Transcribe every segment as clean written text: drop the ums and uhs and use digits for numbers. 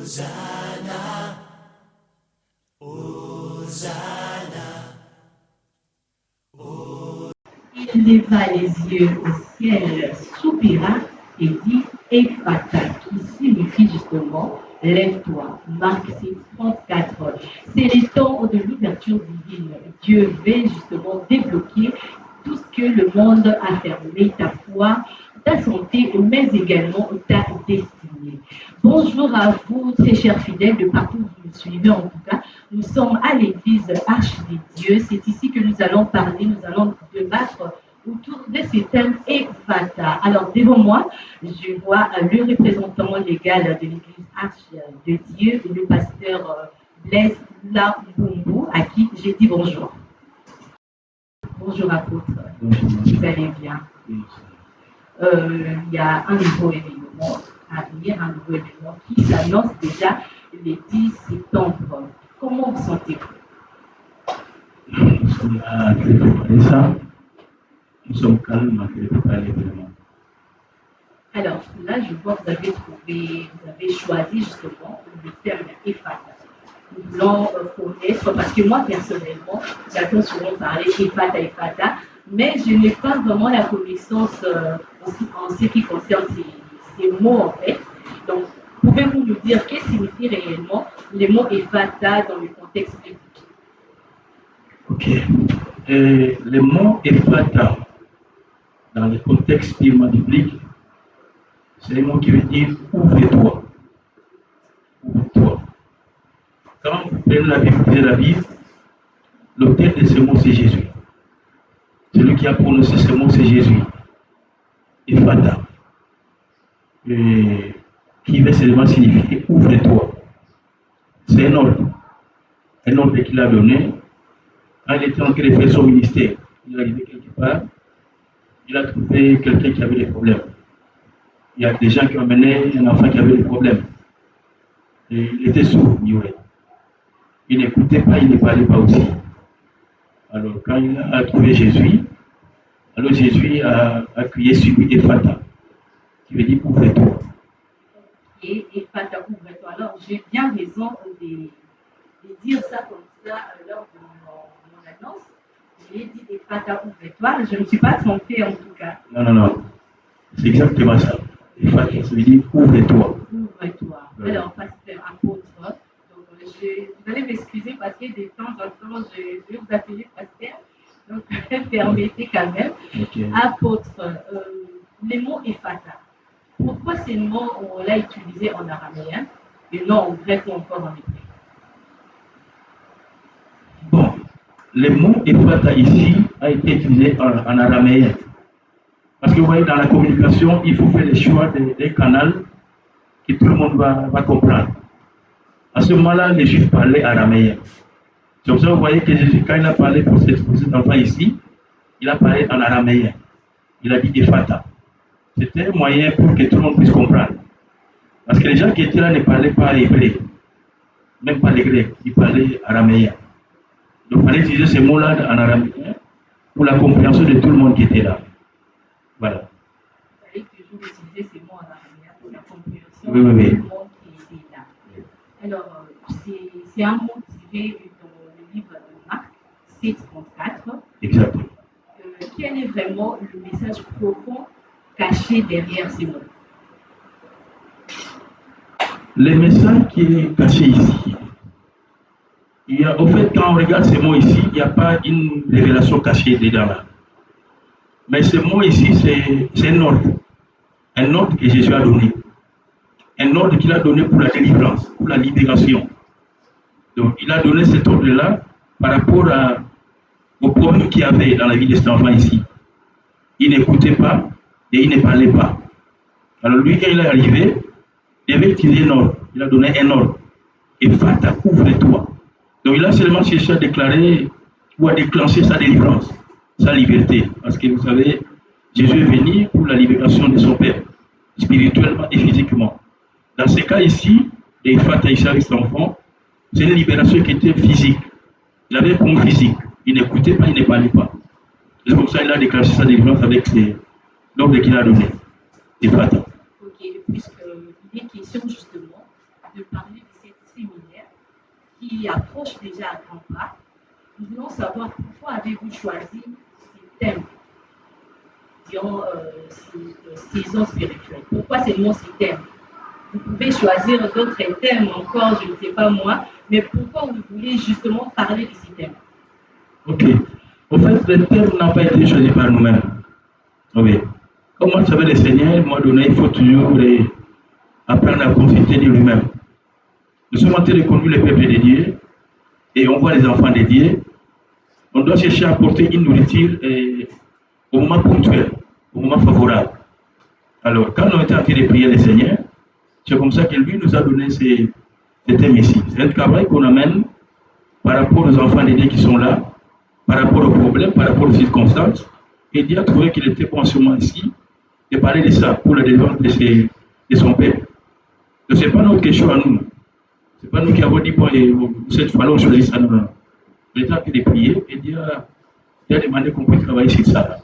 Il leva les yeux au ciel, soupira et dit Ephata, qui signifie justement lève-toi. Marc 6, 34. C'est les temps de l'ouverture divine. Dieu veut justement débloquer tout ce que le monde a fermé, ta foi, ta santé, mais également ta destinée. Bonjour à vous, très chers fidèles de partout où vous nous suivez en tout cas. Nous sommes à l'église Arche des Dieux. C'est ici que nous allons parler, nous allons débattre autour de ces thèmes Ephata. Alors, devant moi, je vois le représentant légal de l'église Arche de Dieu, le pasteur Blaise Lambumbu, à qui j'ai dit bonjour. Bonjour apôtre, vous allez bien. Il y a un nouveau événement à venir, un nouveau événement qui s'annonce déjà le 10 septembre. Comment vous sentez-vous? Nous sommes là à préparer ça. Nous sommes calmes à préparer l'événement. Alors là, je vois que vous avez choisi justement le terme Ephata. Nous voulons connaître, parce que moi personnellement, j'entends souvent parler Ephata, mais je n'ai pas vraiment la connaissance en ce qui concerne ces mots en fait. Donc, pouvez-vous nous dire qu'est-ce que signifie réellement les mots Ephata dans le contexte biblique? Ok. Le mot Ephata, dans le contexte purement biblique, c'est le mot qui veut dire ouvre-toi. Ouvre-toi. Quand vous prenez la Bible, vous lisez la Bible, l'auteur de ce mot, c'est Jésus. Celui qui a prononcé ce mot, c'est Jésus. Ephata. Qui veut seulement signifier ouvre-toi. C'est un ordre. Un ordre qu'il a donné. Quand il était en train de faire son ministère, il est arrivé quelque part, il a trouvé quelqu'un qui avait des problèmes. Il y a des gens qui ont amené un enfant qui avait des problèmes. Et il était sourd, muet. Il n'écoutait pas, il ne parlait pas aussi. Alors, quand il a trouvé Jésus, alors Jésus a crié sur lui Ephata, qui veut dire ouvre-toi. Et Ephata, ouvre-toi. Alors, j'ai bien raison de dire ça comme ça lors de mon annonce. J'ai dit Ephata, ouvre-toi. Je ne me suis pas trompée en tout cas. Non. C'est exactement ça. Ephata, ça veut dire ouvre-toi. Ouvre-toi. Alors, pasteur, apôtre, donc, vous allez m'excuser parce que de temps en temps, je vais vous appeler pasteur. Donc, permettez quand même. Okay. Apôtre, le mot Ephata. Pourquoi ce mot, on l'a utilisé en araméen et non en grec ou encore en hébreu? Bon, le mot Ephata ici a été utilisé en araméen. Parce que vous voyez, dans la communication, il faut faire le choix des canaux que tout le monde va comprendre. À ce moment-là, les Juifs parlaient araméen. C'est pour ça que vous voyez que Jésus, quand il a parlé pour cet enfant ici, il a parlé en araméen. Il a dit Ephata. C'était un moyen pour que tout le monde puisse comprendre. Parce que les gens qui étaient là ne parlaient pas hébreu, même pas les grecs, ils parlaient araméen. Donc il fallait utiliser ces mots-là en araméen pour la compréhension de tout le monde qui était là. Voilà. Il fallait toujours utiliser ces mots en araméen pour la compréhension Oui. de tout le monde qui était là. Alors, c'est un mot tiré dans le livre de Marc 7,34. Exactement. Quel est vraiment le message profond caché derrière ces mots? Le message qui est caché ici, au fait, quand on regarde ces mots ici, il n'y a pas une révélation cachée dedans là. Mais ce mot ici, c'est un ordre que Jésus a donné. Un ordre qu'il a donné pour la délivrance, pour la libération. Donc, il a donné cet ordre-là par rapport au problème qu'il y avait dans la vie de cet enfant ici. Il n'écoutait pas et il ne parlait pas. Alors, lui, quand il est arrivé, il avait utilisé un ordre. Il a donné un ordre. Ephata, ouvre-toi. Donc, il a seulement cherché à déclarer ou à déclencher sa délivrance, sa liberté. Parce que vous savez, Jésus est venu pour la libération de son Père, spirituellement et physiquement. Dans ce cas ici, Ephata ici avec cet enfant, c'est une libération qui était physique. Il avait un point physique. Il n'écoutait pas, il ne parlait pas. C'est pour ça qu'il a déclenché sa délivrance avec l'ordre qu'il a donné. Ephata. Ok, puisqu'il est question justement de parler qui approche déjà à grands pas. Nous voulons savoir pourquoi avez-vous choisi ces thèmes durant ces saisons spirituelles. Pourquoi seulement ces thèmes? Vous pouvez choisir d'autres thèmes encore, je ne sais pas moi, mais pourquoi vous voulez justement parler de ces thèmes? Ok. En fait, les thèmes n'ont pas été choisis par nous-mêmes. Oui. Comme moi, je savais, le Seigneur, à un moment donné, il faut toujours apprendre à consulter de lui-même. Nous sommes en train de conduire le peuple de Dieu et on voit les enfants de Dieu. On doit chercher à apporter une nourriture au moment ponctuel, au moment favorable. Alors, quand on était en train de prier le Seigneur, c'est comme ça que lui nous a donné ces thèmes ici. C'est un travail qu'on amène par rapport aux enfants de Dieu qui sont là, par rapport aux problèmes, par rapport aux circonstances. Et Dieu a trouvé qu'il était bon en ce moment-ci de parler de ça pour la défense de son peuple. Donc, ce n'est pas notre question à nous. Ce n'est pas nous qui avons dit, bon, cette fois-là, on choisit ça. Non, non. On était en train de prier et Dieu a demandé qu'on puisse travailler sur ça.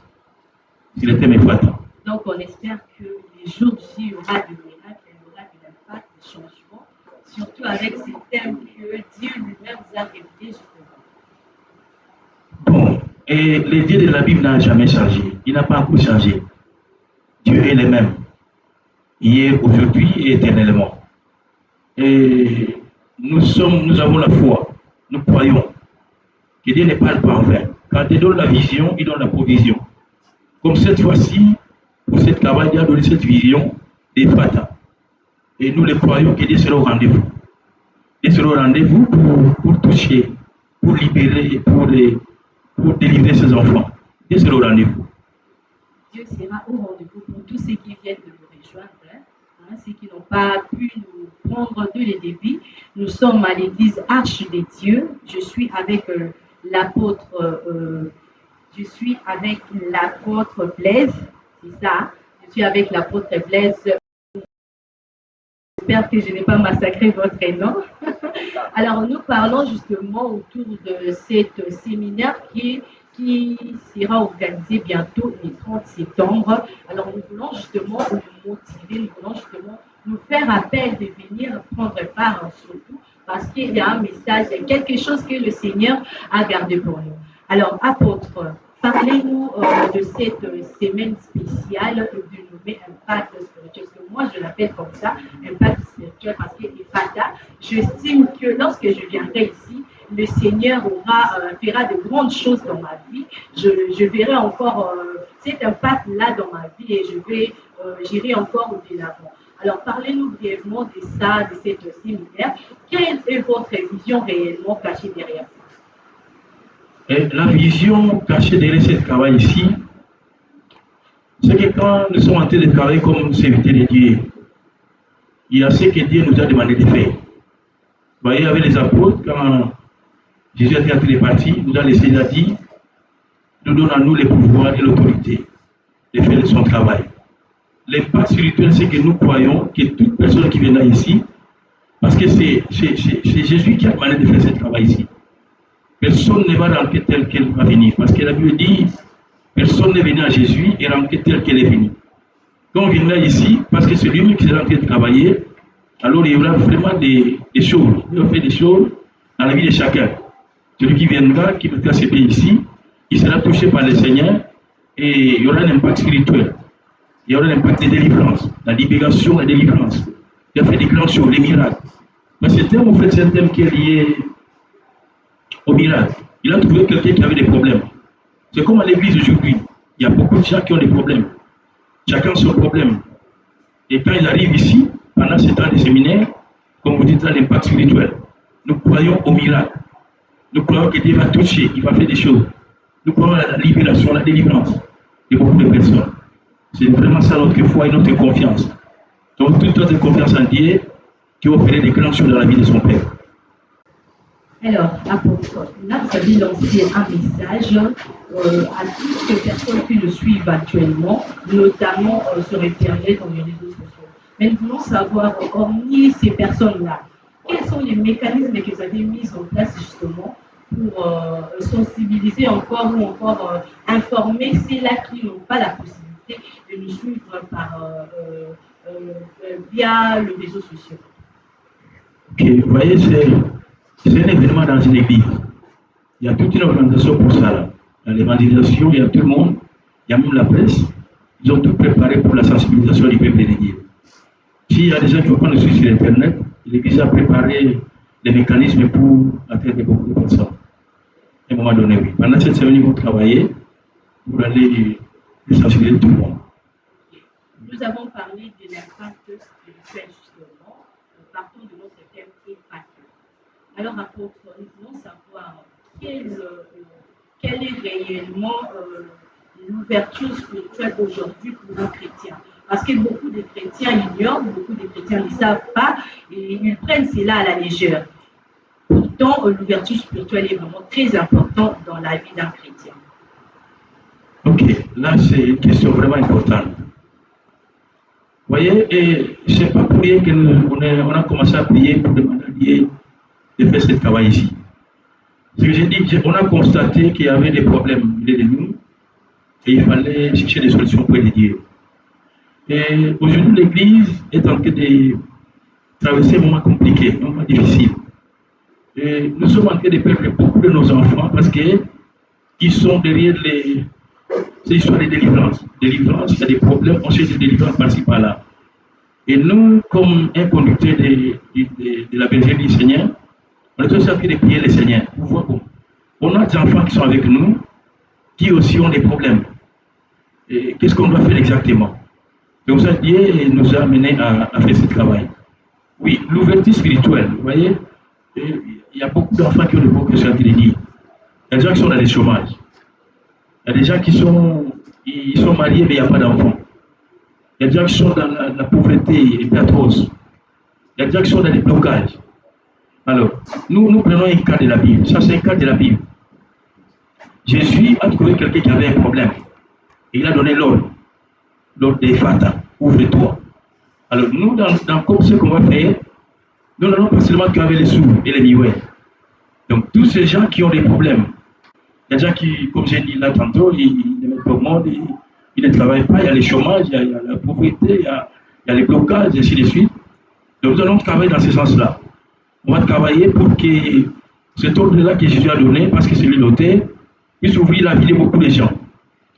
C'est le thème épatant. Donc, on espère que les jours J, il y aura du miracle, il y aura de l'impact, des changements, surtout avec ces thèmes que Dieu lui-même vous a révélés justement. Bon, et le Dieu de la Bible n'a jamais changé. Il n'a pas encore changé. Dieu est le même. Hier, aujourd'hui et éternellement. Et nous avons la foi. Nous croyons que Dieu ne parle pas en vain. Quand il donne la vision, il donne la provision. Comme cette fois-ci, pour cette campagne, il a donné cette vision des Fata. Et nous les croyons que Dieu sera au rendez-vous. Dieu sera au rendez-vous pour toucher, pour libérer, pour délivrer ses enfants. Dieu sera au rendez-vous. Dieu sera au rendez-vous pour tous ceux qui viennent de nous rejoindre, ceux qui n'ont pas pu nous prendre de les débuts. Nous sommes à l'église Arche des Dieux. Je suis avec l'apôtre Blaise, c'est ça. Je suis avec l'apôtre Blaise. J'espère que je n'ai pas massacré votre nom. Alors, nous parlons justement autour de cet séminaire qui sera organisé bientôt le 30 septembre. Alors, nous voulons justement nous motiver, nous voulons justement nous faire appel de venir prendre part surtout parce qu'il y a un message, il y a quelque chose que le Seigneur a gardé pour nous. Alors, apôtre, parlez-nous de cette semaine spéciale dénommée Impact spirituel. Parce que moi, je l'appelle comme ça, Impact spirituel, parce que Fata, j'estime que lorsque je viendrai ici, le Seigneur fera de grandes choses dans ma vie. Je verrai encore cet impact-là dans ma vie et j'irai encore de l'avant. Alors, parlez-nous brièvement de ça, de cette séminaire. Quelle est votre vision réellement cachée derrière ça? Et la vision cachée derrière ce travail ici, c'est que quand nous sommes en train de travailler comme serviteurs de Dieu, il y a ce que Dieu nous a demandé de faire. Vous voyez, avec les apôtres, quand Jésus était en train de partir, nous a laissé la dire, nous donne à nous le pouvoir et l'autorité de faire son travail. L'impact spirituel, c'est que nous croyons que toute personne qui vient là ici, parce que c'est Jésus qui a demandé de faire ce travail ici. Personne ne va rentrer tel qu'elle va venir. Parce que la Bible dit, personne n'est venu à Jésus et rentrer tel qu'elle est venue. Quand on vient là ici, parce que c'est lui-même qui est en train de travailler, alors il y aura vraiment des choses. Il va faire des choses dans la vie de chacun. Celui qui viendra, qui mettra ses pieds ici, il sera touché par le Seigneur et il y aura un impact spirituel. Il y aura un impact de délivrance, la libération et la délivrance. Il a fait des grandes choses, les miracles. Mais ce thème, en fait, c'est un thème qui est lié au miracle. Il a trouvé quelqu'un qui avait des problèmes. C'est comme à l'église aujourd'hui. Il y a beaucoup de gens qui ont des problèmes. Chacun son problème. Et quand ils arrivent ici, pendant ce temps de séminaire, comme vous dites, dans l'impact spirituel, nous croyons au miracle. Nous croyons que Dieu va toucher, il va faire des choses. Nous croyons à la libération, la délivrance de beaucoup de personnes. C'est vraiment ça notre foi et notre confiance. Donc, toute notre confiance en Dieu qui va faire des grandes choses dans la vie de son Père. Alors, apôtre, là, vous avez lancé un message à toutes les personnes qui nous suivent actuellement, notamment sur Internet, dans les réseaux sociaux. Mais nous voulons savoir, hormis ces personnes-là, quels sont les mécanismes que vous avez mis en place justement pour sensibiliser encore ou encore informer ceux-là qui n'ont pas la possibilité de nous suivre via les réseaux sociaux? Ok, vous voyez, c'est un événement dans une église. Il y a toute une organisation pour ça. Là. Dans l'évangélisation, il y a tout le monde, il y a même la presse. Ils ont tout préparé pour la sensibilisation du peuple de Dieu. S'il y a des gens qui vont prendre le sur Internet, l'Église a préparé des mécanismes pour atteindre beaucoup de personnes. À un moment donné, oui. Pendant cette semaine, ils vont travailler pour aller sensibiliser tout le monde. Nous avons parlé de l'impact spirituel, justement, partant de notre thème impact. Alors, apôtre, nous voulons savoir quelle est réellement l'ouverture spirituelle aujourd'hui pour nos chrétiens. Parce que beaucoup de chrétiens ignorent, beaucoup de chrétiens ne savent pas et ils prennent cela à la légère. Pourtant, l'ouverture spirituelle est vraiment très importante dans la vie d'un chrétien. Ok, là c'est une question vraiment importante. Vous voyez, et ce n'est pas pour rien qu'on a commencé à prier pour demander à Dieu de faire ce travail ici. Ce que j'ai dit, on a constaté qu'il y avait des problèmes de nous et il fallait chercher des solutions pour les Dieu. Et aujourd'hui, l'Église est en train de traverser un moment compliqué, un moment difficile. Et nous sommes en train de perdre beaucoup de nos enfants parce qu'ils sont derrière ces histoires de délivrance. Délivrance, il y a des problèmes, on cherche des délivrances par-ci par-là. Et nous, comme un conducteur de la bergerie du Seigneur, on est aussi en train de prier le Seigneur. Vous voyez bon. On a des enfants qui sont avec nous, qui aussi ont des problèmes. Et qu'est-ce qu'on doit faire exactement? Et vous savez, Dieu nous a amenés à faire ce travail. Oui, l'ouverture spirituelle, vous voyez, il y a beaucoup d'enfants qui ont des problèmes que je suis en train de dire. Il y a des gens qui sont dans le chômage. Il y a des gens qui sont mariés mais il n'y a pas d'enfants. Il y a des gens qui sont dans la pauvreté et atroce. Il y a des gens qui sont dans des blocages. Alors, nous prenons un cas de la Bible. Ça, c'est un cas de la Bible. Jésus a trouvé quelqu'un qui avait un problème. Et il a donné l'ordre. L'ordre des Fata. Ouvre-toi. Alors, nous, dans comme ce qu'on va faire, nous n'allons pas seulement qu'avec les sourds et les muets. Donc, tous ces gens qui ont des problèmes, il y a des gens qui, comme j'ai dit là tantôt, ils ne mettent pas au monde, ils ne travaillent pas, il y a le chômage, il y a la pauvreté, il y a les blocages, et ainsi de suite. Donc, nous allons travailler dans ce sens-là. On va travailler pour que cet ordre-là que Jésus a donné, parce que c'est lui l'auteur, puisse ouvrir la vie de beaucoup de gens.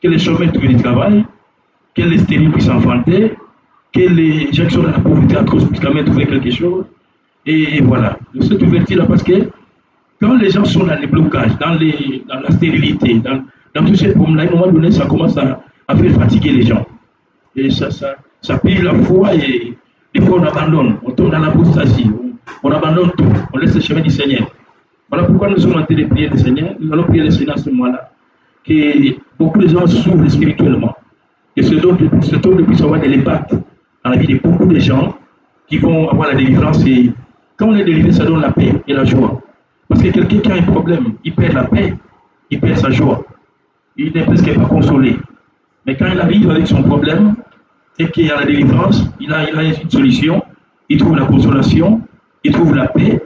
Que les chômeurs trouvent du travail, que les stériles puissent enfanter, que les gens qui sont dans la pauvreté atroce puissent quand même trouver quelque chose. Et voilà. De cette ouverture-là, parce que quand les gens sont dans les blocages, dans la stérilité, dans tous ces problèmes-là, à un moment donné, ça commence à faire fatiguer les gens. Et ça pille la foi et des fois on abandonne, on tombe dans l'apostasie, on abandonne tout, on laisse le chemin du Seigneur. Voilà pourquoi nous sommes en train de prier le Seigneur, nous allons prier le Seigneur à ce moment-là, que beaucoup de gens s'ouvrent spirituellement, que ce don puisse avoir de l'impact dans la vie de beaucoup de gens qui vont avoir la délivrance. Et quand on est délivré, ça donne la paix et la joie. Parce que quelqu'un qui a un problème, il perd la paix, il perd sa joie, il n'est presque pas consolé. Mais quand il arrive avec son problème, et qu'il y a la délivrance, il a une solution, il trouve la consolation, il trouve la paix,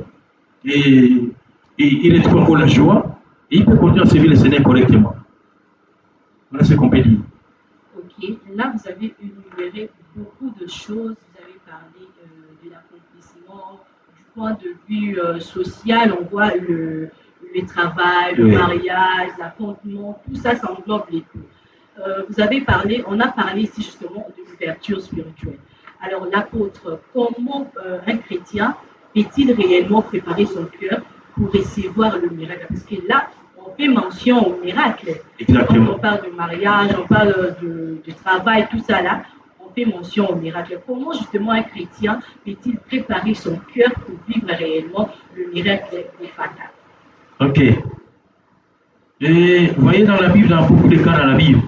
et il retrouve encore la joie, et il peut continuer à servir le Seigneur correctement. Voilà ce qu'on peut dire. Ok, là vous avez énuméré beaucoup de choses, vous avez parlé de l'accomplissement, du point de vue social, on voit le travail, le mariage, l'appointement, tout ça, ça englobe les deux. On a parlé ici justement de l'ouverture spirituelle. Alors l'apôtre, comment un chrétien peut-il réellement préparer son cœur pour recevoir le miracle? Parce que là, on fait mention au miracle. Exactement. Quand on parle de mariage, on parle de travail, tout ça là, on fait mention au miracle. Comment justement un chrétien peut-il préparer son cœur pour vivre réellement le miracle des fatal? Ok. Et vous voyez dans la Bible, dans beaucoup de cas dans la Bible,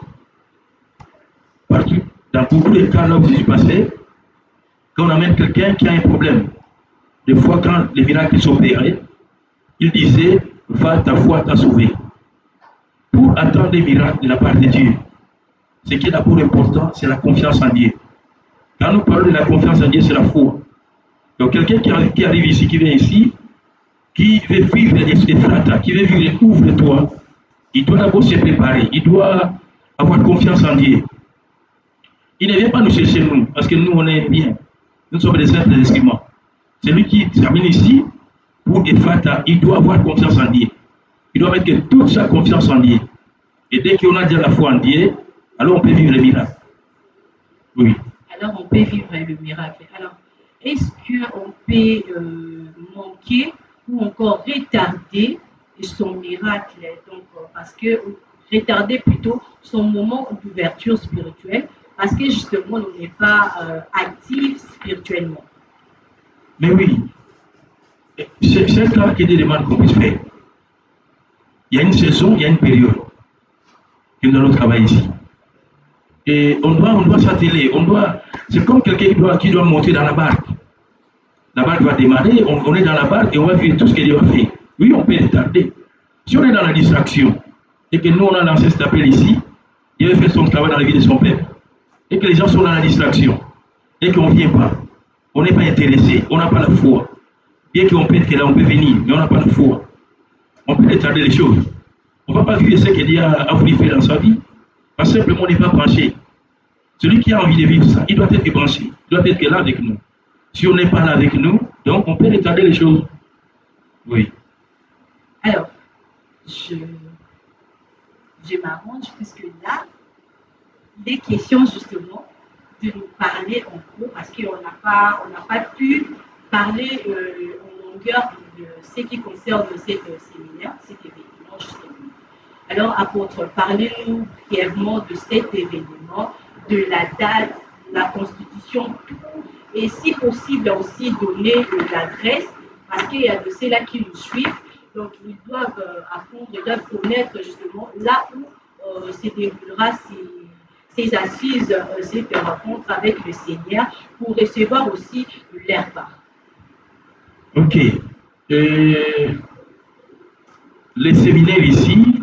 partout, dans beaucoup de cas là où Jésus passait, quand on amène quelqu'un qui a un problème, des fois quand les miracles s'opéraient, il disait, va, ta foi t'a sauvé. Pour attendre des miracles de la part de Dieu, ce qui est d'abord important, c'est la confiance en Dieu. Quand nous parlons de la confiance en Dieu, c'est la foi. Donc quelqu'un qui arrive ici, qui vient ici, qui veut vivre des fratas, qui veut vivre ouvre-toi, il doit d'abord se préparer, il doit avoir confiance en Dieu. Il ne vient pas nous chercher parce que nous on est bien. Nous sommes des simples instruments. C'est lui qui termine ici, pour Ephata, il doit avoir confiance en Dieu. Il doit mettre toute sa confiance en Dieu. Et dès qu'on a déjà la foi en Dieu, alors on peut vivre le miracle. Oui. Alors on peut vivre le miracle. Alors, est-ce qu'on peut manquer ou encore retarder son miracle? Donc, parce que retarder plutôt son moment d'ouverture spirituelle, parce que justement, on n'est pas actif spirituellement. Mais oui, c'est un travail qui demande qu'on puisse faire. Il y a une saison, il y a une période que nous allons travailler ici. Et on doit s'atteler, c'est comme quelqu'un qui doit monter dans la barque. La barque va démarrer, on est dans la barque et on va faire tout ce qu'il doit faire. Oui, on peut retarder. Si on est dans la distraction et que nous on a lancé cet appel ici, il va faire son travail dans la vie de son peuple. Et que les gens sont dans la distraction et qu'on ne vient pas, on n'est pas intéressé, on n'a pas la foi. Bien qu'on peut être là, on peut venir, mais on n'a pas la foi. On peut retarder les choses. On ne va pas vivre ce que Dieu a voulu faire dans sa vie. Parce que simplement on n'est pas branché. Celui qui a envie de vivre ça, il doit être branché, il doit être là avec nous. Si on n'est pas là avec nous, donc on peut retarder les choses. Oui. Alors, je m'arrange puisque là, il est question justement de nous parler en gros parce qu'on n'a pas pu parler en longueur de ce qui concerne cet séminaire, cet événement justement. Alors, apôtre, parlez-nous brièvement de cet événement, de la date, la constitution, tout, et si possible aussi donner l'adresse, parce qu'il y a de ceux-là qui nous suivent, donc ils doivent apprendre, ils doivent connaître justement là où se déroulera ces assises, cette rencontre avec le Seigneur, pour recevoir aussi leur part. Ok. Les séminaires ici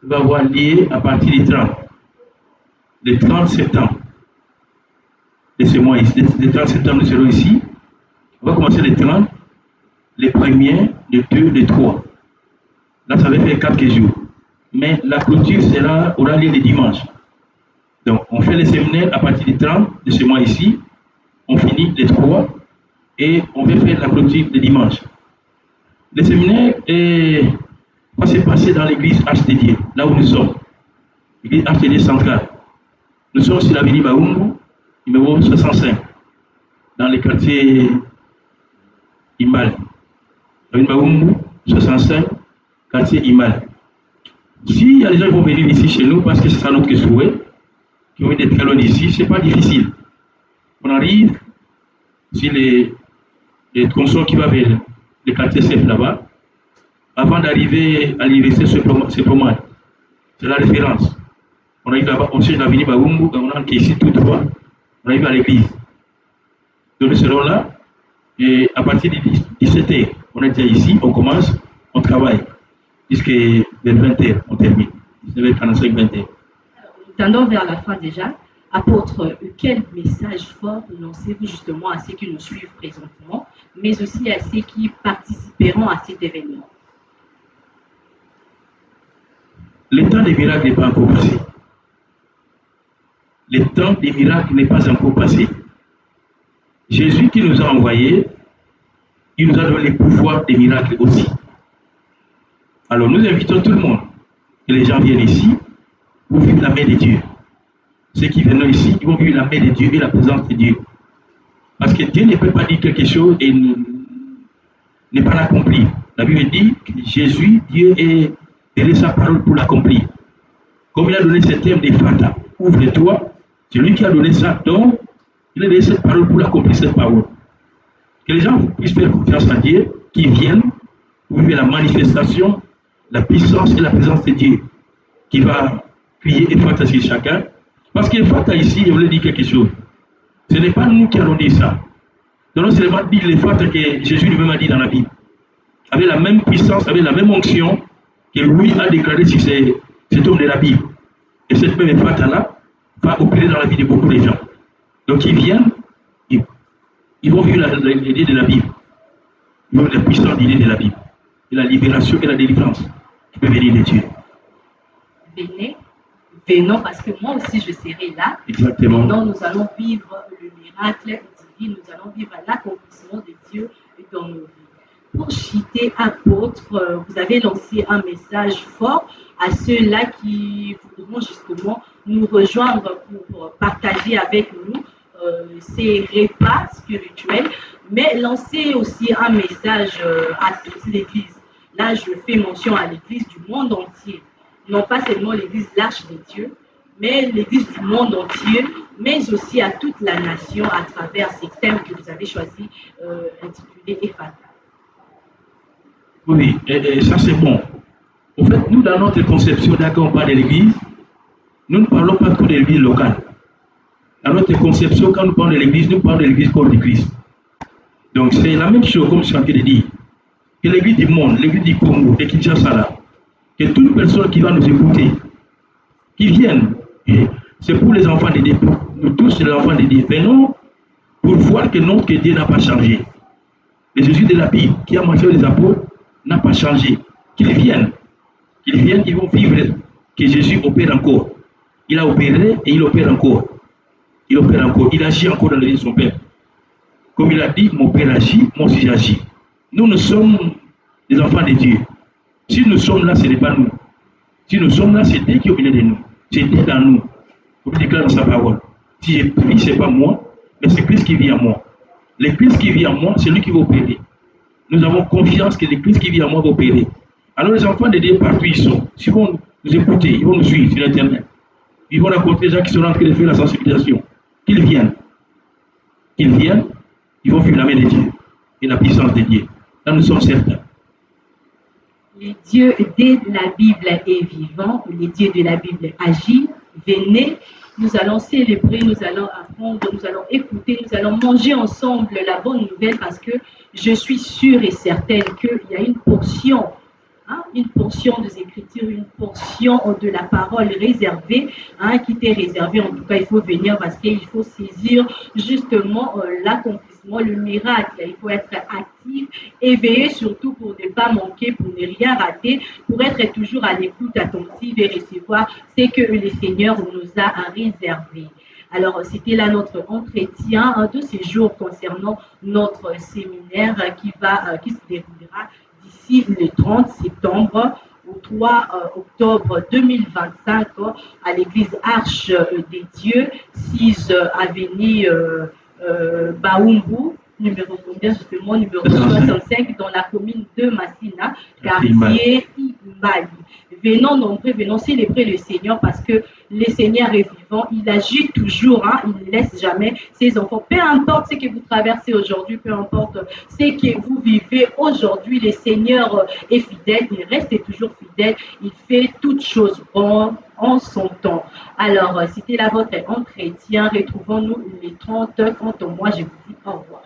va avoir lieu à partir du 30. Le 30 septembre de ce mois ici. Le 30 septembre, nous serons ici. On va commencer le 30, les premiers, les 2, les 3. Là, ça va faire 4 jours. Mais la clôture aura lieu le dimanche. Donc, on fait les séminaires à partir du 30 de ce mois ici. On finit les 3 et on va faire la clôture le dimanche. Le séminaire va se passer dans l'église HTD, là où nous sommes. L'église HTD centrale. Nous sommes sur l'avenue Baoumou, numéro 65, dans le quartier Imal. L'avenue Baoumou, 65, quartier Imal. Si y a des gens qui vont venir ici chez nous, parce que c'est ça notre souhait, qui vont être très loin d'ici, c'est pas difficile. On arrive sur les tronçons qui va vers le quartier CF là-bas, avant d'arriver à l'université se promène. C'est la référence. On arrive là-bas, on cherche l'avenue Baoumou, on entre ici tout droit, on arrive à l'église. Donc nous serons là, et à partir de 17h, on est déjà ici, on commence, on travaille, jusqu'à 20h, on termine. 19h45, 20h. Nous tendons vers la fin déjà. Apôtre, quel message fort lancez-vous justement à ceux qui nous suivent présentement, mais aussi à ceux qui participeront à cet événement? Le temps des miracles n'est pas encore passé. Le temps des miracles n'est pas encore passé. Jésus qui nous a envoyés, il nous a donné le pouvoir des miracles aussi. Alors nous invitons tout le monde, que les gens viennent ici pour vivre la main de Dieu. Ceux qui viennent ici, ils vont vivre la main de Dieu et la présence de Dieu. Parce que Dieu ne peut pas dire quelque chose et n'est pas l'accomplir. La Bible dit que Jésus, Dieu est donné sa parole pour l'accomplir. Comme il a donné ce terme de Fata, ouvre-toi, c'est lui qui a donné ça, donc il a donné cette parole pour accomplir cette parole. Que les gens puissent faire confiance à Dieu, qu'ils viennent pour vivre la manifestation, la puissance et la présence de Dieu, qui va crier Ephata sur chacun. Parce qu'Ephata ici, je voulais dire quelque chose. Ce n'est pas nous qui allons dire ça. Nous allons seulement dire l'Ephata que Jésus lui-même a dit dans la Bible. Avec la même puissance, avec la même onction que lui a déclaré sur cet homme de la Bible. Et cette même Ephata-là va opérer dans la vie de beaucoup de gens. Donc ils viennent, ils vont vivre l'idée de la Bible. Ils vont vivre la puissance de l'idée de la Bible. Et la libération et la délivrance qui peut venir de Dieu. Venons parce que moi aussi je serai là. Exactement. Venons, nous allons vivre le miracle divin, nous allons vivre l'accomplissement de Dieu dans nos vies. pour citer apôtre, vous avez lancé un message fort à ceux-là qui voudront justement nous rejoindre pour partager avec nous ces repas spirituels, mais lancer aussi un message à toute l'Église. Là, je fais mention à l'Église du monde entier, non pas seulement l'Église l'Arche de Dieu, mais l'Église du monde entier, mais aussi à toute la nation à travers ces thèmes que vous avez choisis, intitulés Ephata. Oui, et ça c'est bon. En fait, nous, dans notre conception, là, quand on parle de l'Église, nous ne parlons pas que de l'Église locale. Dans notre conception, quand nous parlons de l'Église, nous parlons de l'Église corps de Christ. Donc c'est la même chose, comme je suis en train de dire, que l'Église du monde, l'Église du Congo, de Kinshasa, là, que toute personne qui va nous écouter, qui viennent, c'est pour les enfants de Dieu, pour nous tous les enfants de Dieu. Venons pour voir que non, que Dieu n'a pas changé. Le Jésus de la Bible, qui a mentionné les apôtres, n'a pas changé. Qu'ils viennent, ils vont vivre, que Jésus opère encore. Il a opéré et il opère encore. Il opère encore. Il agit encore dans la vie de son peuple. Comme il a dit, mon père agit, moi aussi j'agis. Nous sommes les enfants de Dieu. Si nous sommes là, ce n'est pas nous. Si nous sommes là, c'est Dieu qui est au milieu de nous. C'est Dieu dans nous. Comme il déclare dans sa parole. Si je prie, ce n'est pas moi, mais c'est Christ qui vit en moi. Le Christ qui vit en moi, c'est lui qui va opérer. Nous avons confiance que le Christ qui vit en moi va opérer. Alors les enfants de Dieu, partout ils sont, s'ils vont nous écouter, ils vont nous suivre sur Internet. Ils vont rencontrer les gens qui sont en train de faire la sensibilisation. Qu'ils viennent. Ils viennent, ils vont vivre la main de Dieu et la puissance de Dieu. Là, nous sommes certains. Le Dieu de la Bible est vivant, le Dieu de la Bible agit. Venez, nous allons célébrer, nous allons apprendre, nous allons écouter, nous allons manger ensemble la bonne nouvelle parce que je suis sûre et certaine qu'il y a une portion des Écritures, une portion de la parole réservée, qui t'est réservée. En tout cas, il faut venir parce qu'il faut saisir justement l'accomplissement, le miracle. Il faut être actif, éveillé surtout pour ne pas manquer, pour ne rien rater, pour être toujours à l'écoute attentive et recevoir ce que le Seigneur nous a réservé. Alors, c'était là notre entretien de ces jours concernant notre séminaire qui se déroulera d'ici le 30 septembre au 3 octobre 2025 à l'église Arche des Dieux, 6 avenue Baoumbu, numéro 65 dans la commune de Massina, quartier Imbali. Venons nombreux, venons célébrer le Seigneur parce que le Seigneur est vivant, il agit toujours, il ne laisse jamais ses enfants. Peu importe ce que vous traversez aujourd'hui, peu importe ce que vous vivez aujourd'hui, le Seigneur est fidèle, il reste toujours fidèle, il fait toutes choses bonnes en son temps. Alors, c'était là votre entretien. Retrouvons-nous les 30. Quant à moi, je vous dis au revoir.